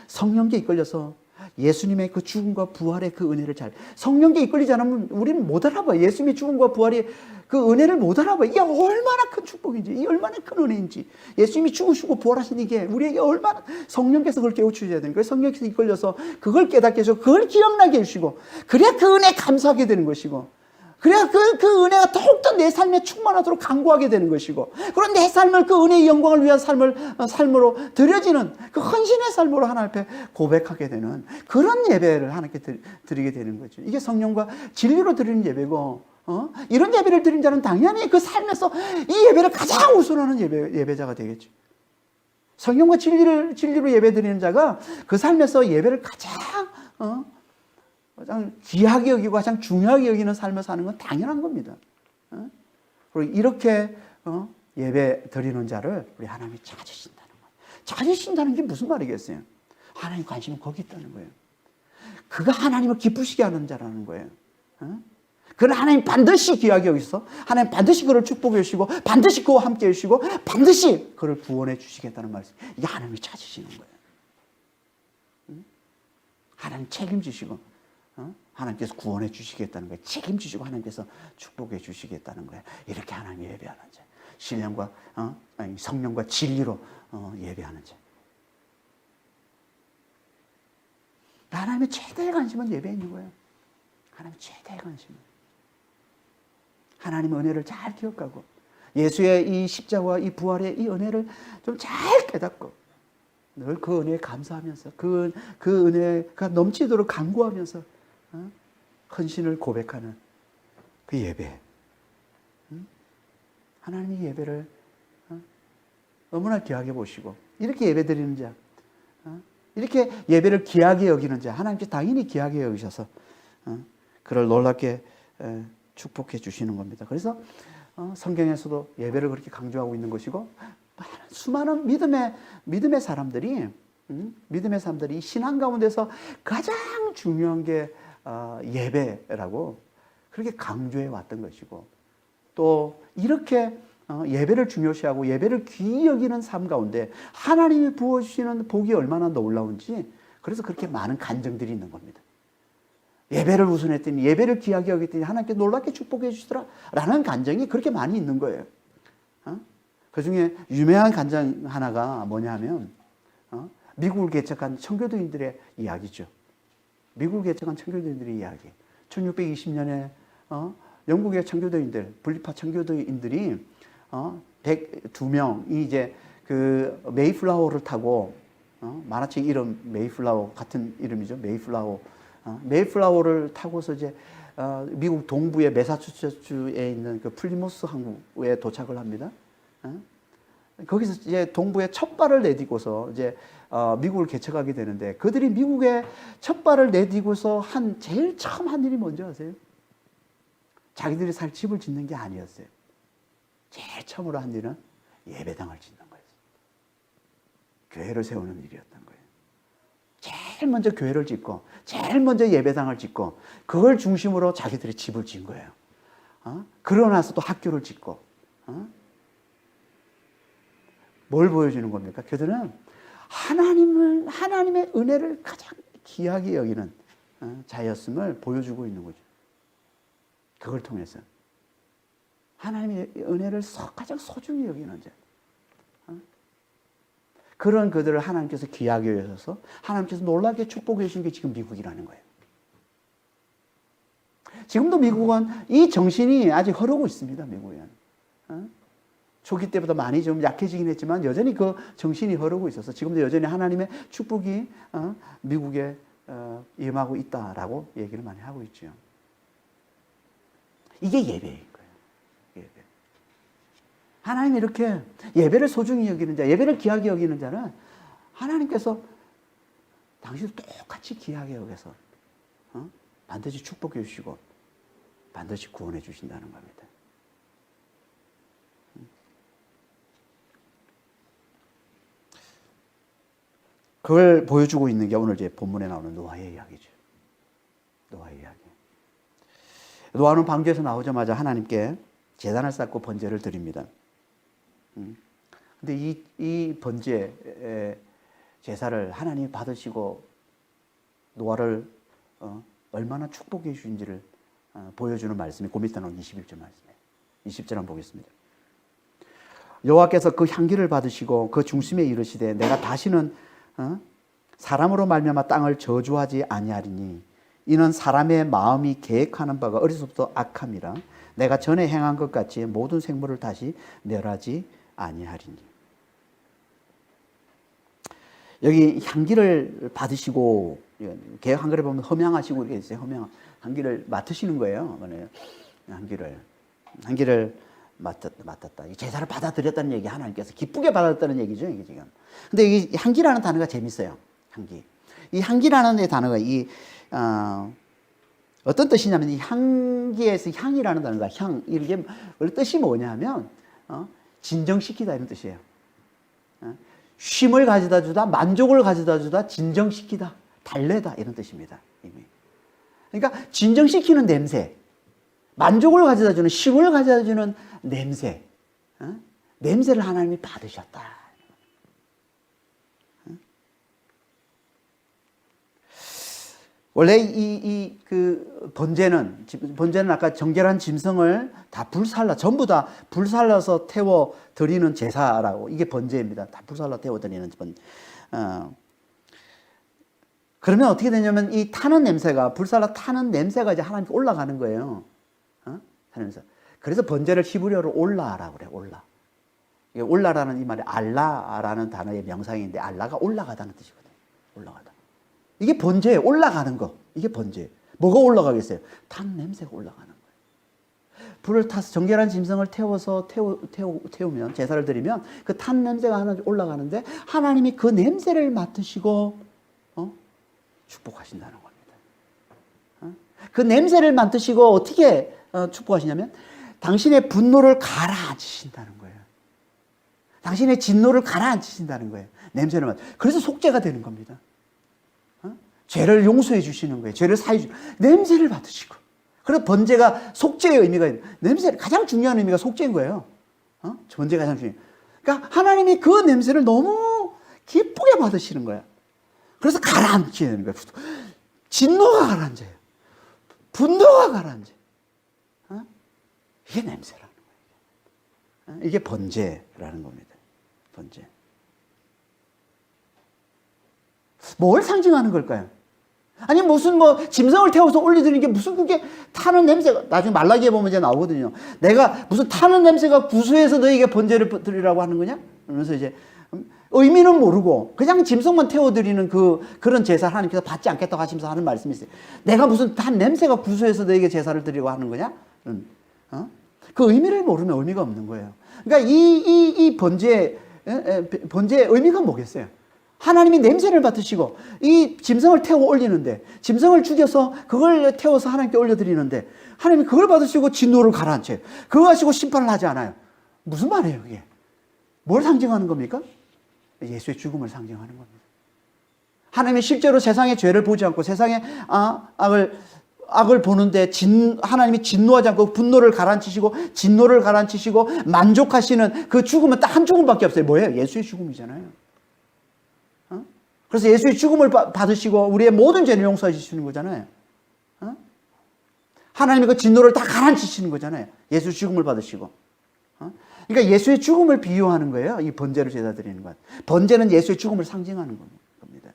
성령께 이끌려서 예수님의 그 죽음과 부활의 그 은혜를 성령께 이끌리지 않으면 우리는 못 알아봐요. 예수님의 죽음과 부활이 그 은혜를 못 알아봐요. 이게 얼마나 큰 축복인지, 이게 얼마나 큰 은혜인지. 예수님이 죽으시고 부활하신 이게 우리에게 얼마나, 성령께서 그걸 깨우쳐줘야 되는 거예요. 성령께서 이끌려서 그걸 깨닫게 해주시고, 그걸 기억나게 해주시고, 그래야 그 은혜에 감사하게 되는 것이고, 그래야 그 은혜가 더욱더 내 삶에 충만하도록 간구하게 되는 것이고, 그런 내 삶을 그 은혜의 영광을 위한 삶으로 드려지는 그 헌신의 삶으로 하나님 앞에 고백하게 되는 그런 예배를 하나님께 드리게 되는 거죠. 이게 성령과 진리로 드리는 예배고, 이런 예배를 드린 자는 당연히 그 삶에서 이 예배를 가장 우선하는 예배자가 되겠죠. 성령과 진리로 예배 드리는 자가 그 삶에서 예배를 가장 귀하게 여기고 가장 중요하게 여기는 삶을 사는 건 당연한 겁니다. 그리고 이렇게 예배 드리는 자를 우리 하나님이 찾으신다는 거예요. 찾으신다는 게 무슨 말이겠어요? 하나님 관심은 거기 있다는 거예요. 그가 하나님을 기쁘시게 하는 자라는 거예요. 그는 하나님 반드시 귀하게 여기서 하나님 반드시 그를 축복해 주시고, 반드시 그와 함께 해주시고, 반드시 그를 구원해 주시겠다는 말씀. 이게 하나님이 찾으시는 거예요. 하나님 책임지시고, 하나님께서 구원해 주시겠다는 거예요. 책임지시고 하나님께서 축복해 주시겠다는 거예요. 이렇게 하나님 예배하는 자. 신령과 성령과 진리로 예배하는 자. 하나님의 최대의 관심은 예배에 있는 거예요. 하나님의 최대의 관심은. 하나님의 은혜를 잘 기억하고, 예수의 이 십자가와 이 부활의 이 은혜를 좀 잘 깨닫고, 늘 그 은혜에 감사하면서, 그 은혜가 넘치도록 간구하면서 헌신을 고백하는 그 예배. 하나님의 예배를 너무나 귀하게 보시고, 이렇게 예배 드리는 자, 이렇게 예배를 귀하게 여기는 자, 하나님께 당연히 귀하게 여기셔서 그를 놀랍게 축복해 주시는 겁니다. 그래서 성경에서도 예배를 그렇게 강조하고 있는 것이고, 수많은 믿음의 사람들이 신앙 가운데서 가장 중요한 게 예배라고 그렇게 강조해 왔던 것이고, 또 이렇게 예배를 중요시하고 예배를 귀히 여기는 삶 가운데 하나님이 부어주시는 복이 얼마나 놀라운지, 그래서 그렇게 많은 간증들이 있는 겁니다. 예배를 우선했더니, 예배를 귀하게 여겼더니 하나님께 놀랍게 축복해 주시더라 라는 간증이 그렇게 많이 있는 거예요. 그 중에 유명한 간증 하나가 뭐냐면 미국을 개척한 청교도인들의 이야기죠. 미국을 개척한 청교도인들의 이야기. 1620년에 영국의 청교도인들, 분리파 청교도인들이 102명이 이제 그 메이플라워를 타고, 만화책 이름 메이플라워 같은 이름이죠. 메이플라워를 타고서 이제 미국 동부의 매사추세츠에 있는 그 플리모스 항구에 도착을 합니다. 거기서 이제 동부에 첫 발을 내딛고서 이제 미국을 개척하게 되는데, 그들이 미국에 첫 발을 내딛고서 제일 처음 한 일이 뭔지 아세요? 자기들이 살 집을 짓는 게 아니었어요. 제일 처음으로 한 일은 예배당을 짓는 거였어요. 교회를 세우는 일이었던 거예요. 제일 먼저 교회를 짓고, 제일 먼저 예배당을 짓고, 그걸 중심으로 자기들이 집을 지은 거예요. 그러고 나서 또 학교를 짓고, 뭘 보여주는 겁니까? 그들은 하나님의 은혜를 가장 귀하게 여기는 자였음을 보여주고 있는 거죠. 그걸 통해서 하나님의 은혜를 가장 소중히 여기는 자. 그런 그들을 하나님께서 귀하게 여셔서 하나님께서 놀랍게 축복해 주신 게 지금 미국이라는 거예요. 지금도 미국은 이 정신이 아직 흐르고 있습니다. 미국은. 초기 때보다 많이 좀 약해지긴 했지만 여전히 그 정신이 흐르고 있어서 지금도 여전히 하나님의 축복이 미국에 임하고 있다라고 얘기를 많이 하고 있죠. 이게 예배인 거예요. 예배. 하나님 이렇게 예배를 소중히 여기는 자, 예배를 귀하게 여기는 자는 하나님께서 당신도 똑같이 귀하게 여겨서 반드시 축복해 주시고 반드시 구원해 주신다는 겁니다. 그걸 보여주고 있는 게 오늘 제 본문에 나오는 노아의 이야기죠. 노아의 이야기. 노아는 방주에서 나오자마자 하나님께 제단을 쌓고 번제를 드립니다. 근데 이 번제 제사를 하나님이 받으시고 노아를 얼마나 축복해 주신지를 보여주는 말씀이 그 밑에 나온 21절 말씀이에요. 20절 한번 보겠습니다. 여호와께서 그 향기를 받으시고 그 중심에 이르시되 내가 다시는 사람으로 말미암아 땅을 저주하지 아니하리니 이는 사람의 마음이 계획하는 바가 어려서부터 악함이라 내가 전에 행한 것 같이 모든 생물을 다시 멸하지 아니하리니. 여기 향기를 받으시고 개역 한글에 보면 험향하시고 이렇게 있어요. 향기를 맡으시는 거예요. 향기를 맡았다. 이 제사를 받아들였다는 얘기, 하나님께서 기쁘게 받았다는 얘기죠, 이게 지금. 근데 이 향기라는 단어가 재밌어요. 향기. 이 향기라는 이 단어가 어떤 뜻이냐면 이 향기에서 향이라는 단어가 이게 원래 뜻이 뭐냐면 진정시키다 이런 뜻이에요. 쉼을 가져다 주다, 만족을 가져다 주다, 진정시키다, 달래다 이런 뜻입니다. 이미. 그러니까 진정시키는 냄새, 만족을 가져다 주는, 쉼을 가져다 주는 냄새, 냄새를 하나님이 받으셨다. 원래 그 번제는 아까 정결한 짐승을 다 전부 다 불살라서 태워 드리는 제사라고, 이게 번제입니다. 다 불살라 태워 드리는 그러면 어떻게 되냐면 이 타는 냄새가, 불살라 타는 냄새가 이제 하나님께 올라가는 거예요. 하면서. 그래서 번제를 히브리어로 올라라고 그래요. 올라. 이게 올라라는 이 말이 알라라는 단어의 명상인데 알라가 올라가다는 뜻이거든요. 올라가다. 이게 번제에 올라가는 거. 이게 번제. 뭐가 올라가겠어요? 탄 냄새가 올라가는 거예요. 불을 타서 정결한 짐승을 태우면, 제사를 드리면 그 탄 냄새가 하나 올라가는데 하나님이 그 냄새를 맡으시고 축복하신다는 겁니다. 그 냄새를 맡으시고 어떻게 축복하시냐면 당신의 분노를 가라앉히신다는 거예요. 당신의 진노를 가라앉히신다는 거예요. 냄새를 맡. 그래서 속죄가 되는 겁니다. 죄를 용서해 주시는 거예요. 죄를 사해 주시고 냄새를 맡으시고. 그래서 번제가 속죄의 의미가 있는, 냄새 가장 중요한 의미가 속죄인 거예요. 번제가 가장 중요해요. 그러니까 하나님이 그 냄새를 너무 기쁘게 받으시는 거야. 그래서 가라앉히는 거예요. 진노가 가라앉아요. 분노가 가라앉아요. 이게 냄새라는 거예요. 이게 번제라는 겁니다. 번제. 뭘 상징하는 걸까요? 아니 무슨 짐승을 태워서 올려드리는 게 무슨 그게 타는 냄새가, 나중에 말라기에 보면 이제 나오거든요. 내가 무슨 타는 냄새가 구수해서 너에게 번제를 드리라고 하는 거냐? 그러면서 이제 의미는 모르고 그냥 짐승만 태워드리는 그런 제사를 하나님께서 받지 않겠다고 하시면서 하는 말씀이 있어요. 내가 무슨 탄 냄새가 구수해서 너에게 제사를 드리려고 하는 거냐? 그 의미를 모르면 의미가 없는 거예요. 그러니까 이 번제의 의미가 뭐겠어요? 하나님이 냄새를 맡으시고 이 짐승을 태워 올리는데, 짐승을 죽여서 그걸 태워서 하나님께 올려드리는데 하나님이 그걸 받으시고 진노를 가라앉혀요. 그거 가지고 심판을 하지 않아요. 무슨 말이에요 이게? 뭘 상징하는 겁니까? 예수의 죽음을 상징하는 겁니다. 하나님이 실제로 세상의 죄를 보지 않고 세상의 악을 보는데 하나님이 진노하지 않고 분노를 가라앉히시고 진노를 가라앉히시고 만족하시는 그 죽음은 딱 한 죽음밖에 없어요. 뭐예요? 예수의 죽음이잖아요. 그래서 예수의 죽음을 받으시고 우리의 모든 죄를 용서해 주시는 거잖아요. 하나님이 그 진노를 다 가라앉히시는 거잖아요. 예수의 죽음을 받으시고. 그러니까 예수의 죽음을 비유하는 거예요. 이 번제를 제사 드리는 것. 번제는 예수의 죽음을 상징하는 겁니다.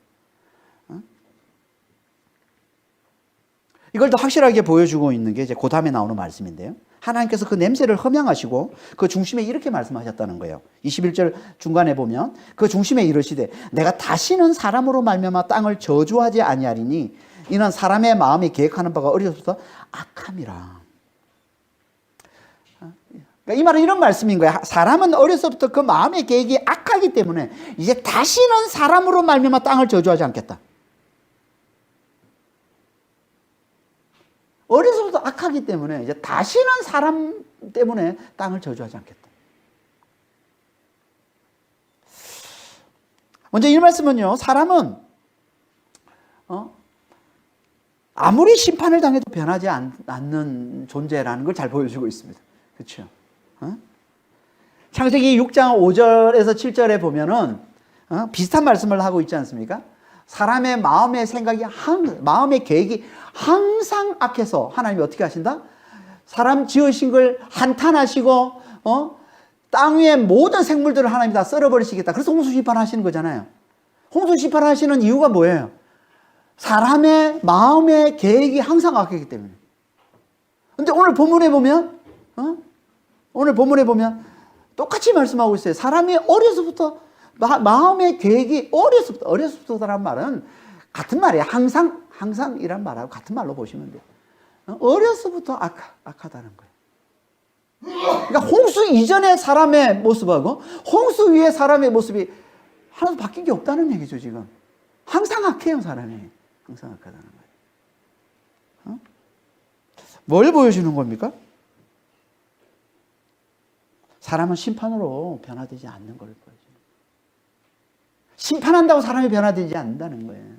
이걸 더 확실하게 보여주고 있는 게 이제 그 다음에 나오는 말씀인데요. 하나님께서 그 냄새를 험향하시고 그 중심에 이렇게 말씀하셨다는 거예요. 21절 중간에 보면 그 중심에 이르시되 내가 다시는 사람으로 말미암아 땅을 저주하지 아니하리니 이는 사람의 마음이 계획하는 바가 어려서부터 악함이라. 그러니까 이 말은 이런 말씀인 거예요. 사람은 어려서부터 그 마음의 계획이 악하기 때문에 이제 다시는 사람으로 말미암아 땅을 저주하지 않겠다. 어려서부터 악하기 때문에 이제 다시는 사람 때문에 땅을 저주하지 않겠다. 먼저 이 말씀은요, 사람은 아무리 심판을 당해도 변하지 않는 존재라는 걸 잘 보여주고 있습니다. 그렇죠? 창세기 6장 5절에서 7절에 보면은 비슷한 말씀을 하고 있지 않습니까? 사람의 마음의 생각이 마음의 계획이 항상 악해서 하나님이 어떻게 하신다? 사람 지으신 걸 한탄하시고 땅 위의 모든 생물들을 하나님이 다 썰어버리시겠다. 그래서 홍수 심판하시는 거잖아요. 홍수 심판하시는 이유가 뭐예요? 사람의 마음의 계획이 항상 악하기 때문에. 근데 오늘 본문에 보면 똑같이 말씀하고 있어요. 사람이 어려서부터 마음의 계획이 어려서부터라는 말은 같은 말이에요. 항상이란 말하고 같은 말로 보시면 돼요. 어려서부터 악하다는 거예요. 그러니까 홍수 이전의 사람의 모습하고 홍수 위의 사람의 모습이 하나도 바뀐 게 없다는 얘기죠, 지금. 항상 악해요, 사람이. 항상 악하다는 거예요. 뭘 보여주는 겁니까? 사람은 심판으로 변화되지 않는 걸 보여줘요. 심판한다고 사람이 변화되지 않는다는 거예요.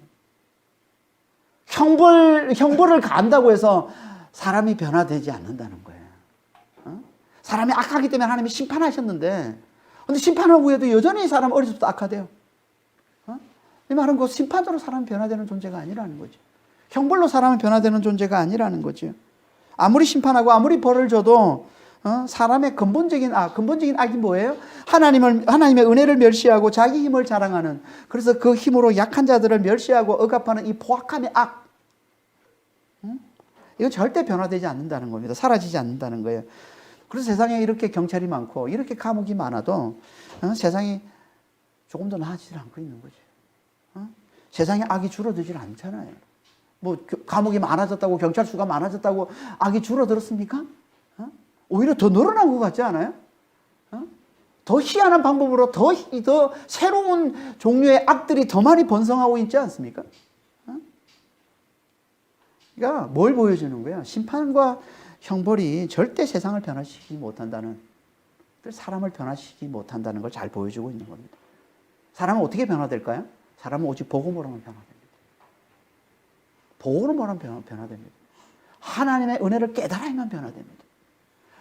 형벌을 가한다고 해서 사람이 변화되지 않는다는 거예요. 사람이 악하기 때문에 하나님이 심판하셨는데, 근데 심판을 후에도 여전히 사람 어려서부터 악하대요. 이 말은 그 심판으로 사람이 변화되는 존재가 아니라는 거죠. 형벌로 사람은 변화되는 존재가 아니라는 거죠. 아무리 심판하고 아무리 벌을 줘도 사람의 근본적인 악이 뭐예요? 하나님의 은혜를 멸시하고 자기 힘을 자랑하는, 그래서 그 힘으로 약한 자들을 멸시하고 억압하는 이 포악함의 악. 이건 절대 변화되지 않는다는 겁니다. 사라지지 않는다는 거예요. 그래서 세상에 이렇게 경찰이 많고 이렇게 감옥이 많아도 세상이 조금 더 나아지지 않고 있는 거죠. 세상에 악이 줄어들질 않잖아요. 뭐 감옥이 많아졌다고, 경찰 수가 많아졌다고 악이 줄어들었습니까? 오히려 더 늘어난 것 같지 않아요? 더 희한한 방법으로 더 새로운 종류의 악들이 더 많이 번성하고 있지 않습니까? 그러니까 뭘 보여주는 거예요? 심판과 형벌이 절대 세상을 변화시키지 못한다는, 사람을 변화시키지 못한다는 걸 잘 보여주고 있는 겁니다. 사람은 어떻게 변화될까요? 사람은 오직 복음으로만 변화됩니다. 복음으로만 변화됩니다. 하나님의 은혜를 깨달아야만 변화됩니다.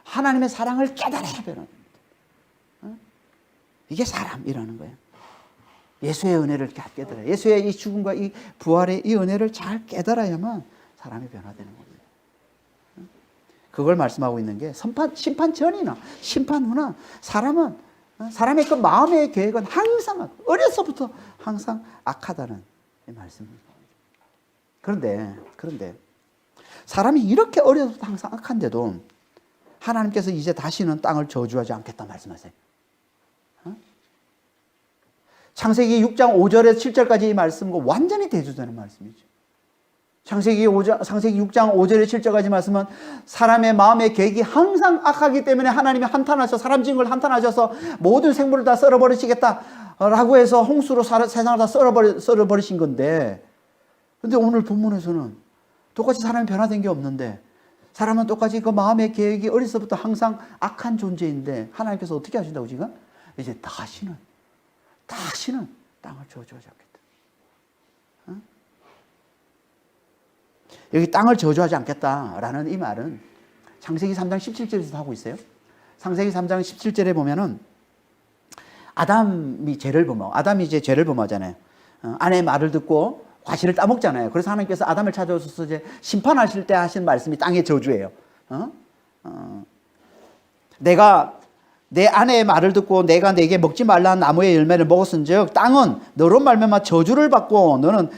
하나님의 사랑을 깨달아야 변화됩니다. 이게 사람이라는 거예요. 예수의 은혜를 깨달아야, 예수의 이 죽음과 이 부활의 이 은혜를 잘 깨달아야만 사람이 변화되는 겁니다. 그걸 말씀하고 있는 게 심판 전이나 심판 후나 사람의 그 마음의 계획은 항상 어려서부터 항상 악하다는 말씀입니다. 그런데 사람이 이렇게 어려서부터 항상 악한데도 하나님께서 이제 다시는 땅을 저주하지 않겠다 말씀하세요. 창세기 6장 5절에서 7절까지 이 말씀과 완전히 대조되는 말씀이죠. 창세기 6장 5절에 7절까지 말씀은 사람의 마음의 계획이 항상 악하기 때문에 하나님이 한탄하셔서, 사람 지은 걸 한탄하셔서 모든 생물을 다 썰어버리시겠다라고 해서 홍수로 세상을 다 썰어버리신 건데, 근데 오늘 본문에서는 똑같이 사람이 변화된 게 없는데, 사람은 똑같이 그 마음의 계획이 어려서부터 항상 악한 존재인데 하나님께서 어떻게 하신다고 지금? 이제 다시는 땅을 저주하지 않겠다. 여기 땅을 저주하지 않겠다라는 이 말은 창세기 3장 17절에서 하고 있어요. 창세기 3장 17절에 보면은 아담이 이제 죄를 범하잖아요. 아내의 말을 듣고 과실을 따먹잖아요. 그래서 하나님께서 아담을 찾아오셔서 이제 심판하실 때 하신 말씀이 땅의 저주예요. 내가 내 아내의 말을 듣고 내가 내게 먹지 말라는 나무의 열매를 먹었은즉 땅은 너로 말미암아 저주를 받고 너는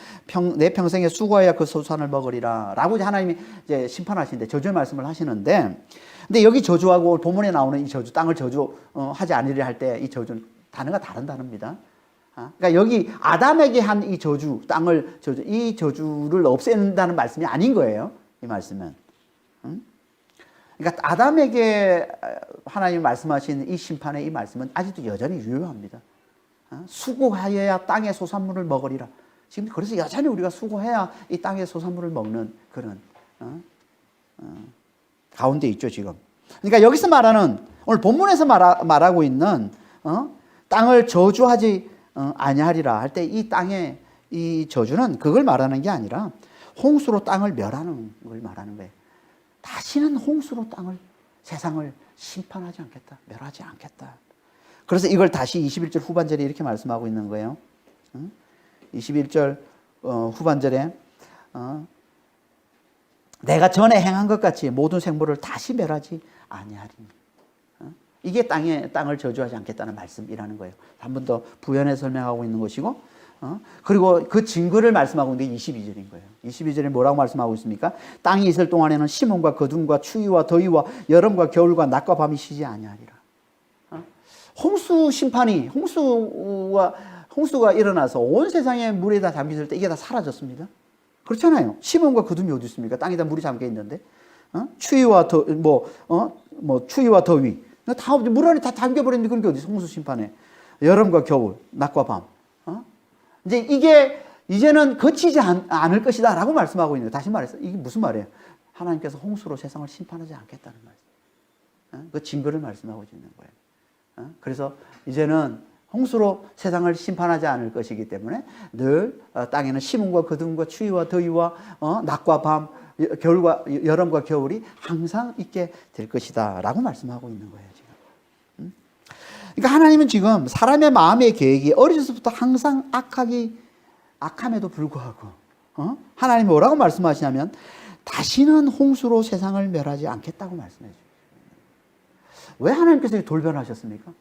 내 평생에 수고해야 그 소산을 먹으리라 라고 이제 하나님이 이제 심판하시는데, 저주의 말씀을 하시는데, 근데 여기 저주하고 본문에 나오는 이 저주, 땅을 저주하지 않으리라 할 때 이 저주는 단어가 다른 단어입니다. 그러니까 여기 아담에게 한 이 저주, 이 저주를 없앤다는 말씀이 아닌 거예요. 이 말씀은. 그러니까 아담에게 하나님이 말씀하신 이 심판의 이 말씀은 아직도 여전히 유효합니다. 수고하여야 땅의 소산물을 먹으리라. 지금 그래서 여전히 우리가 수고해야 이 땅의 소산물을 먹는 그런 가운데 있죠, 지금. 그러니까 여기서 말하는, 오늘 본문에서 말하고 있는 땅을 저주하지 아니하리라 할 때 이 땅의 이 저주는 그걸 말하는 게 아니라 홍수로 땅을 멸하는 걸 말하는 거예요. 다시는 홍수로 세상을 심판하지 않겠다. 멸하지 않겠다. 그래서 이걸 다시 21절 후반절에 이렇게 말씀하고 있는 거예요. 21절 후반절에 내가 전에 행한 것 같이 모든 생물을 다시 멸하지 아니하리니. 이게 땅을 저주하지 않겠다는 말씀이라는 거예요. 한 번 더 부연해서 설명하고 있는 것이고, 그리고 그 증거를 말씀하고 있는 게 22절인 거예요. 22절에 뭐라고 말씀하고 있습니까? 땅이 있을 동안에는 심음과 거둠과 추위와 더위와 여름과 겨울과 낮과 밤이 쉬지 아니하리라. 홍수 심판이 홍수가 일어나서 온 세상에 물에 다 잠겼을 때 이게 다 사라졌습니다. 그렇잖아요. 심음과 거둠이 어디 있습니까? 땅에다 물이 잠겨 있는데, 추위와 추위와 더위 다 물 안에 다 잠겨버렸는데 그런 게 어디 있어? 홍수 심판에 여름과 겨울, 낮과 밤. 이제는 거치지 않을 것이다라고 말씀하고 있는 거예요. 다시 말해서 이게 무슨 말이에요? 하나님께서 홍수로 세상을 심판하지 않겠다는 말씀. 그 증거를 말씀하고 있는 거예요. 그래서 이제는 홍수로 세상을 심판하지 않을 것이기 때문에 늘 땅에는 심음과 거둠과 추위와 더위와 낮과 밤, 여름과 겨울이 항상 있게 될 것이다 라고 말씀하고 있는 거예요. 지금. 그러니까 하나님은 지금 사람의 마음의 계획이 어려서부터 항상 악함에도 불구하고 하나님이 뭐라고 말씀하시냐면 다시는 홍수로 세상을 멸하지 않겠다고 말씀해 주십니다. 왜 하나님께서 돌변하셨습니까?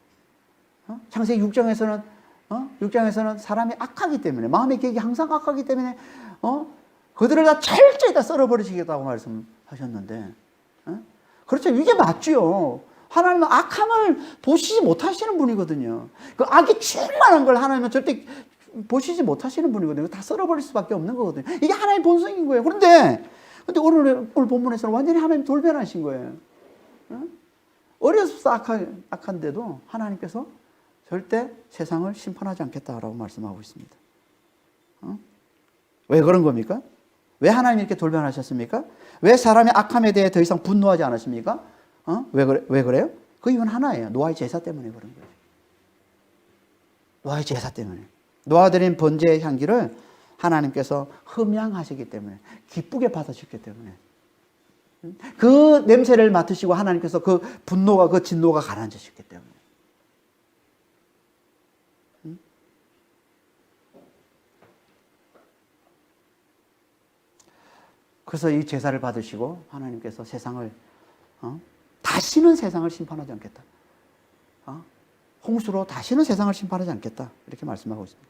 창세기 6장에서는 사람이 악하기 때문에, 마음의 계획이 항상 악하기 때문에 그들을 다 철저히 다 썰어버리시겠다고 말씀하셨는데, 그렇죠. 이게 맞죠. 하나님은 악함을 보시지 못하시는 분이거든요. 그 악이 충만한 걸 하나님은 절대 보시지 못하시는 분이거든요. 다 썰어버릴 수밖에 없는 거거든요. 이게 하나님의 본성인 거예요. 그런데 오늘 본문에서는 완전히 하나님 돌변하신 거예요. 어려서 악한데도 하나님께서 절대 세상을 심판하지 않겠다라고 말씀하고 있습니다. 왜 그런 겁니까? 왜 하나님이 이렇게 돌변하셨습니까? 왜 사람의 악함에 대해 더 이상 분노하지 않으십니까? 왜 그래요? 그 이유는 하나예요. 노아의 제사 때문에 그런 거예요. 노아의 제사 때문에. 노아 드린 번제의 향기를 하나님께서 흠양하시기 때문에, 기쁘게 받으셨기 때문에, 그 냄새를 맡으시고 하나님께서 그 분노가, 그 진노가 가라앉으셨기 때문에. 그래서 이 제사를 받으시고 하나님께서 세상을 다시는 세상을 심판하지 않겠다. 홍수로 다시는 세상을 심판하지 않겠다. 이렇게 말씀하고 있습니다.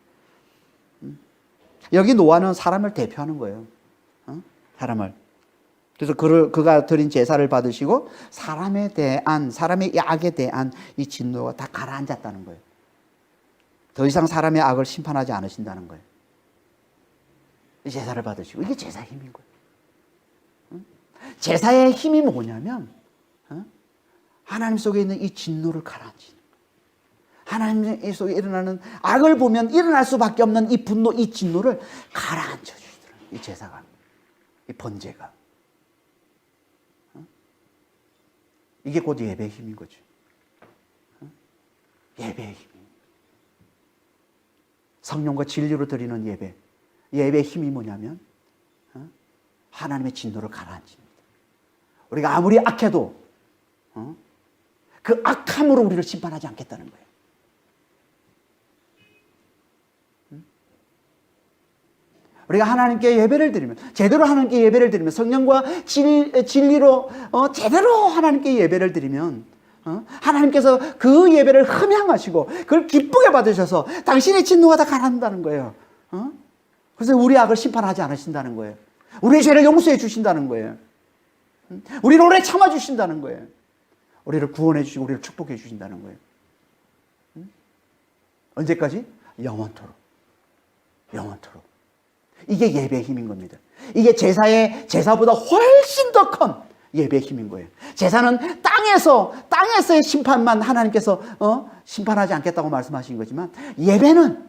여기 노아는 사람을 대표하는 거예요. 사람을. 그래서 그가 드린 제사를 받으시고 사람의 악에 대한 이 진노가 다 가라앉았다는 거예요. 더 이상 사람의 악을 심판하지 않으신다는 거예요. 이 제사를 받으시고, 이게 제사의 힘인 거예요. 제사의 힘이 뭐냐면 하나님 속에 있는 이 진노를 가라앉히는 거예요. 하나님 속에 일어나는 악을 보면 일어날 수밖에 없는 이 분노, 이 진노를 가라앉혀 주시더라고요. 이 제사가, 이 번제가. 이게 곧 예배의 힘인 거죠. 예배의 힘. 성령과 진리로 드리는 예배. 예배의 힘이 뭐냐면 하나님의 진노를 가라앉힙니다. 우리가 아무리 악해도 그 악함으로 우리를 심판하지 않겠다는 거예요. 우리가 하나님께 예배를 드리면, 제대로 하나님께 예배를 드리면, 성령과 진리로 제대로 하나님께 예배를 드리면 하나님께서 그 예배를 흠양하시고 그걸 기쁘게 받으셔서 당신의 진노가 다 가라앉는다는 거예요. 그래서 우리 악을 심판하지 않으신다는 거예요. 우리의 죄를 용서해 주신다는 거예요. 우리를 오래 참아주신다는 거예요. 우리를 구원해 주시고 우리를 축복해 주신다는 거예요. 언제까지? 영원토록. 영원토록. 이게 예배의 힘인 겁니다. 이게 제사보다 훨씬 더 큰 예배의 힘인 거예요. 제사는 땅에서의 심판만 하나님께서 심판하지 않겠다고 말씀하신 거지만, 예배는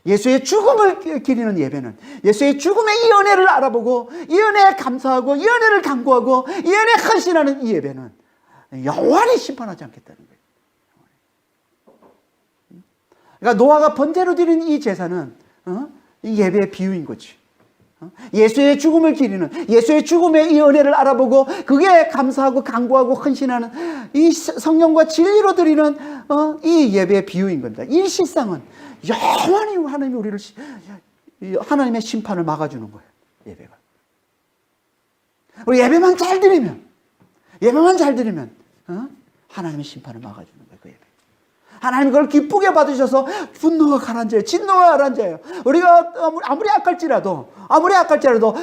예수의 죽음을 기리는 예배는 예수의 죽음의 이 은혜를 알아보고 이 은혜에 감사하고 이 은혜를 간구하고 이 은혜에 헌신하는 이 예배는 영원히 심판하지 않겠다는 거예요. 그러니까 노아가 번제로 드린 이 제사는 이 예배의 비유인 거지. 예수의 죽음을 기리는, 예수의 죽음의 이 은혜를 알아보고 그게 감사하고 간구하고 헌신하는 이 성령과 진리로 드리는 이 예배의 비유인 겁니다. 이 실상은 영원히 하나님이 우리를 하나님의 심판을 막아주는 거예요. 예배가. 우리 예배만 잘 드리면 하나님의 심판을 막아주는 거예요. 그 예배. 하나님 그걸 기쁘게 받으셔서 분노가 가라앉아요. 진노가 가라앉아요. 우리가 아무리 악할지라도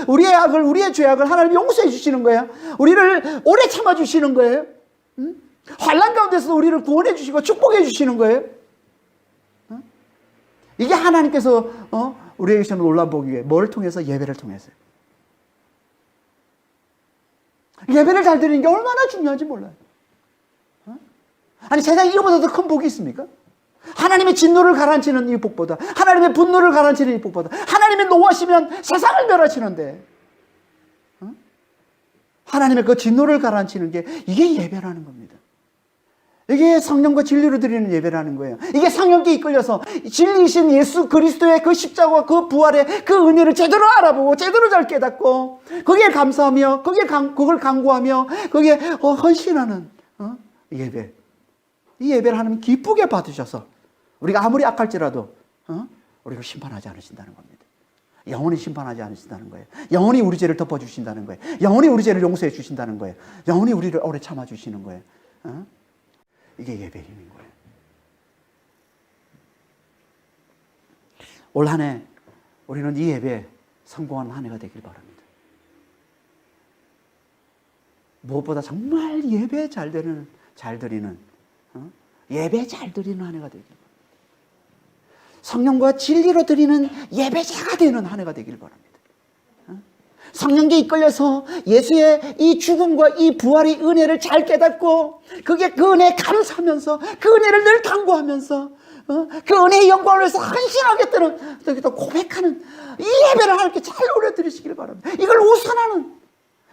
우리의 악을, 우리의 죄악을 하나님이 용서해 주시는 거예요. 우리를 오래 참아 주시는 거예요. 환난 가운데서 우리를 구원해 주시고 축복해 주시는 거예요. 이게 하나님께서 우리에게 주시는 놀라운 복이에요. 뭘 통해서? 예배를 통해서요. 예배를 잘 드리는 게 얼마나 중요한지 몰라요. 아니 세상에 이거보다 더 큰 복이 있습니까? 하나님의 진노를 가라앉히는 이 복보다, 하나님의 분노를 가라앉히는 이 복보다, 하나님의 노하시면 세상을 멸하시는데 하나님의 그 진노를 가라앉히는 게 이게 예배라는 겁니다. 이게 성령과 진리로 드리는 예배라는 거예요. 이게 성령께 이끌려서 진리이신 예수 그리스도의 그 십자가와 그 부활의 그 은혜를 제대로 알아보고 제대로 잘 깨닫고 거기에 감사하며 그걸 간구하며 거기에 헌신하는 예배. 이 예배를 하나님 기쁘게 받으셔서 우리가 아무리 악할지라도 우리를 심판하지 않으신다는 겁니다. 영원히 심판하지 않으신다는 거예요. 영원히 우리 죄를 덮어주신다는 거예요. 영원히 우리 죄를 용서해 주신다는 거예요. 영원히 우리를 오래 참아주시는 거예요. 이게 예배의 힘인 거예요. 올 한 해 우리는 이 예배에 성공하는 한 해가 되길 바랍니다. 무엇보다 정말 예배 잘 드리는 예배 잘 드리는 한 해가 되길 바랍니다. 성령과 진리로 드리는 예배자가 되는 한 해가 되길 바랍니다. 성령께 이끌려서 예수의 이 죽음과 이 부활의 은혜를 잘 깨닫고 그게 그 은혜에 감사하면서 그 은혜를 늘 간구하면서 그 은혜의 영광을 위해서 헌신하겠다는 또 고백하는 이 예배를 하나님께 잘 올려드리시길 바랍니다. 이걸 우선하는,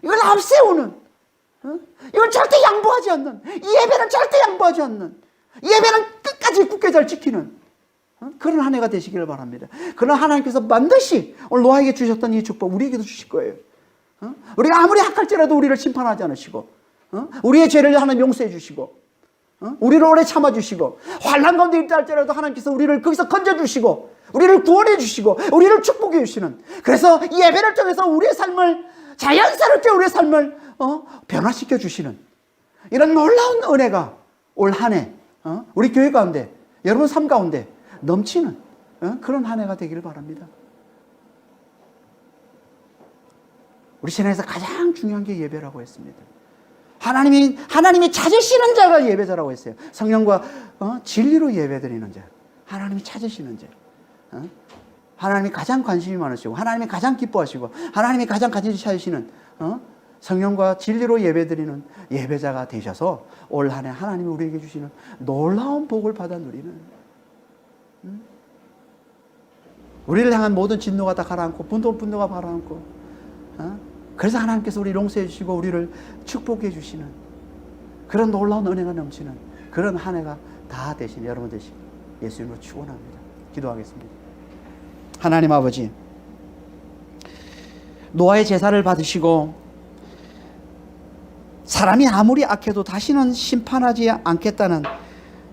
이걸 앞세우는, 이걸 절대 양보하지 않는, 이 예배는 절대 양보하지 않는, 이 예배는 끝까지 굳게 잘 지키는 그런 한 해가 되시기를 바랍니다. 그러나 하나님께서 반드시 오늘 노아에게 주셨던 이 축복 우리에게도 주실 거예요. 우리가 아무리 악할지라도 우리를 심판하지 않으시고 우리의 죄를 하나님 용서해 주시고 우리를 오래 참아주시고 환난 가운데 있다 할지라도 하나님께서 우리를 거기서 건져주시고 우리를 구원해 주시고 우리를 축복해 주시는, 그래서 이 예배를 통해서 우리의 삶을 자연스럽게 우리의 삶을 변화시켜 주시는 이런 놀라운 은혜가 올 한 해 우리 교회 가운데 여러분 삶 가운데 넘치는 그런 한 해가 되기를 바랍니다. 우리 신앙에서 가장 중요한 게 예배라고 했습니다. 하나님이 찾으시는 자가 예배자라고 했어요. 성령과 진리로 예배드리는 자, 하나님이 찾으시는 자, 하나님이 가장 관심이 많으시고 하나님이 가장 기뻐하시고 하나님이 가장 관심이 찾으시는 성령과 진리로 예배드리는 예배자가 되셔서 올 한 해 하나님이 우리에게 주시는 놀라운 복을 받아 누리는, 우리를 향한 모든 진노가 다 가라앉고 분노가 가라앉고 그래서 하나님께서 우리를 용서해 주시고 우리를 축복해 주시는 그런 놀라운 은혜가 넘치는 그런 한 해가 다 되신 여러분 되시길 예수님으로 축원합니다. 기도하겠습니다. 하나님 아버지, 노아의 제사를 받으시고 사람이 아무리 악해도 다시는 심판하지 않겠다는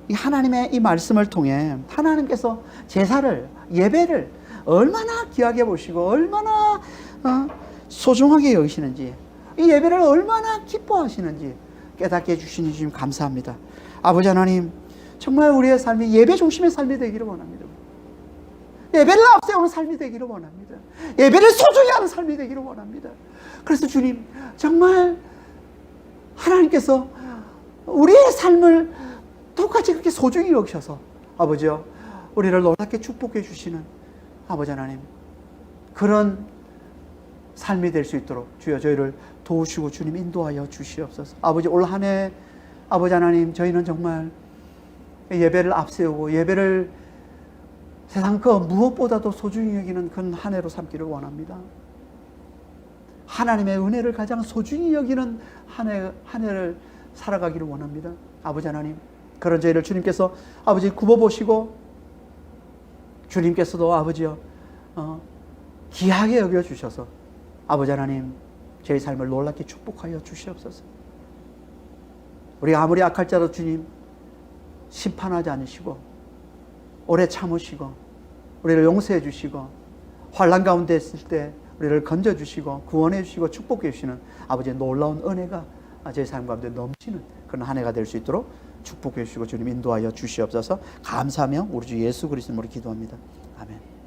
이 하나님의 이 말씀을 통해 하나님께서 제사를, 예배를 얼마나 귀하게 보시고 얼마나 소중하게 여기시는지, 이 예배를 얼마나 기뻐하시는지 깨닫게 해주시니 주님 감사합니다. 아버지 하나님, 정말 우리의 삶이 예배 중심의 삶이 되기를 원합니다. 예배를 앞세우는 삶이 되기를 원합니다. 예배를 소중히 하는 삶이 되기를 원합니다. 그래서 주님, 정말 하나님께서 우리의 삶을 똑같이 그렇게 소중히 여기셔서 아버지요, 우리를 놀랍게 축복해 주시는 아버지 하나님, 그런 삶이 될 수 있도록 주여 저희를 도우시고 주님 인도하여 주시옵소서. 아버지, 올 한 해 아버지 하나님, 저희는 정말 예배를 앞세우고 예배를 세상 그 무엇보다도 소중히 여기는 그런 한 해로 삼기를 원합니다. 하나님의 은혜를 가장 소중히 여기는 한 해를 살아가기를 원합니다. 아버지 하나님, 그런 저희를 주님께서 아버지 굽어보시고 주님께서도 아버지여 귀하게 여겨주셔서 아버지 하나님 저희 삶을 놀랍게 축복하여 주시옵소서. 우리가 아무리 악할지라도 주님 심판하지 않으시고 오래 참으시고 우리를 용서해 주시고 환난 가운데 있을 때 우리를 건져주시고 구원해 주시고 축복해 주시는 아버지의 놀라운 은혜가 저희 삶 가운데 넘치는 그런 한 해가 될 수 있도록 축복해 주시고 주님 인도하여 주시옵소서. 감사하며 우리 주 예수 그리스도 이름으로 기도합니다. 아멘.